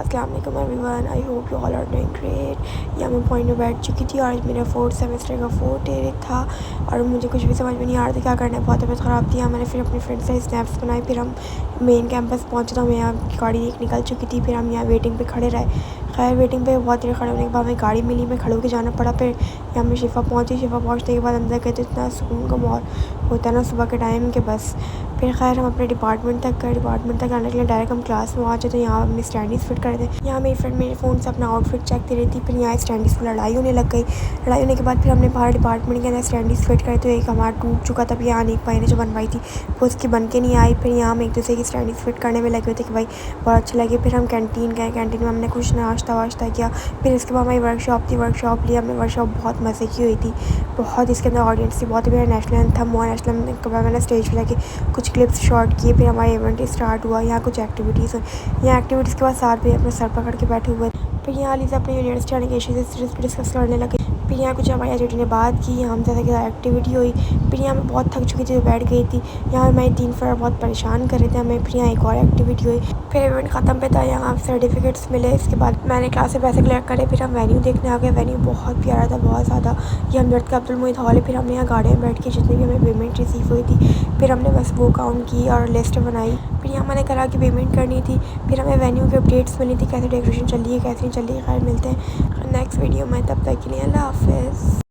अस्सलाम वालेकुम everyone, I hope you all are doing great. यहाँ मैं पॉइंट में बैठ चुकी थी और मेरा 4th सेमेस्टर का 4th डे था और मुझे कुछ भी समझ में नहीं आ रहा था क्या करना है। बहुत तबीयत ख़राब थी। यहाँ मैंने फिर अपने फ्रेंड्स से स्नैप्स बनाए। फिर हम मेन कैंपस पहुँचे तो मैं यहाँ गाड़ी एक निकल चुकी थी। फिर हम यहाँ वेटिंग पे खड़े रहे। खैर वेटिंग पे बहुत देर खड़े होने के बाद हमें गाड़ी मिली, मैं खड़े होकर जाना पड़ा। फिर यहाँ मैं शिफा पहुँची। शिफा पहुँचने के बाद अंदर गए तो इतना सुकून का माहौल होता है ना सुबह के टाइम के बस। फिर खैर हम अपने डिपार्टमेंट तक गए। डिपार्टमेंट तक आने के लिए डायरेक्ट हम क्लास में पहुँचे तो यहाँ अपनी स्टैंडीज़ फिट कर थे। यहाँ मेरी फ्रेंड मेरे फ़ोन से अपना आउटफिट चेक दे रही थी। फिर यहाँ स्टैंडीज़ पर लड़ाई होने लग गई। लड़ाई होने के बाद फिर हमने बाहर डिपार्टमेंट के अंदर स्टैंडीज़ फिट करे तो एक हमारा टूट चुका था। यहाँ एक भाई ने जो बनवाई थी वो उसकी बन के नहीं आई। फिर यहाँ हम एक दूसरे की स्टैंडीज़ फिट करने में लगे हुए थे कि भाई बहुत अच्छा लगे। फिर हम कैंटीन गए। कैंटीन में हमने कुछ नाश्ता वाश्ता किया। फिर इसके बाद हमारी वर्कशॉप थी। वर्कशॉप ली हमने। वर्कशॉप बहुत मज़े की हुई थी। बहुत इसके अंदर ऑडियंस थी बहुत। मेरा नेशनल एंथम हुआ। नेशनल एंथम के बाद मैंने स्टेज पर जाके कुछ क्लिप्स शॉट किए। फिर हमारा इवेंट स्टार्ट हुआ। यहाँ कुछ एक्टिविटीज़ हुई। यहाँ एक्टिविटीज़ के बाद 7 बजे अपने सर पकड़ के बैठे हुए। फिर यहाँ अली से अपने यूनिवर्सिटी आने के इश्यूज़ डिस्कस करने लगे। फिर यहाँ कुछ हमारी एचओडी ने बात की। यहाँ हम जैसा कि एक्टिविटी हुई। फिर यहाँ मैं बहुत थक चुकी थी तो बैठ गई थी। यहाँ हमारे 3 फ्रेंड बहुत परेशान कर रहे थे हमें। फिर यहाँ एक और एक्टिविटी हुई। फिर इवेंट ख़त्म पे था। यहाँ सर्टिफिकेट्स मिले। इसके बाद मैंने क्लास से पैसे कलेक्ट करे। फिर हम वेन्यू देखने आ गए। वेन्यू बहुत प्यारा था बहुत ज़्यादा। ये हमदर्द का अब्दुल मोहित हॉल है। फिर हमने यहाँ गाड़ी में बैठ के जितनी भी हमें पेमेंट रिसीव हुई थी फिर हमने बस वो काउंट की और लिस्ट बनाई। फिर यहाँ मैंने करा कि पेमेंट करनी थी। फिर हमें वेन्यू की अपडेट्स मिली थी कैसे डेकोरेशन चल रही है कैसे नहीं चल रही है। खैर मिलते हैं नेक्स्ट वीडियो में, तब तक के लिए अल्लाह हाफ़िज़।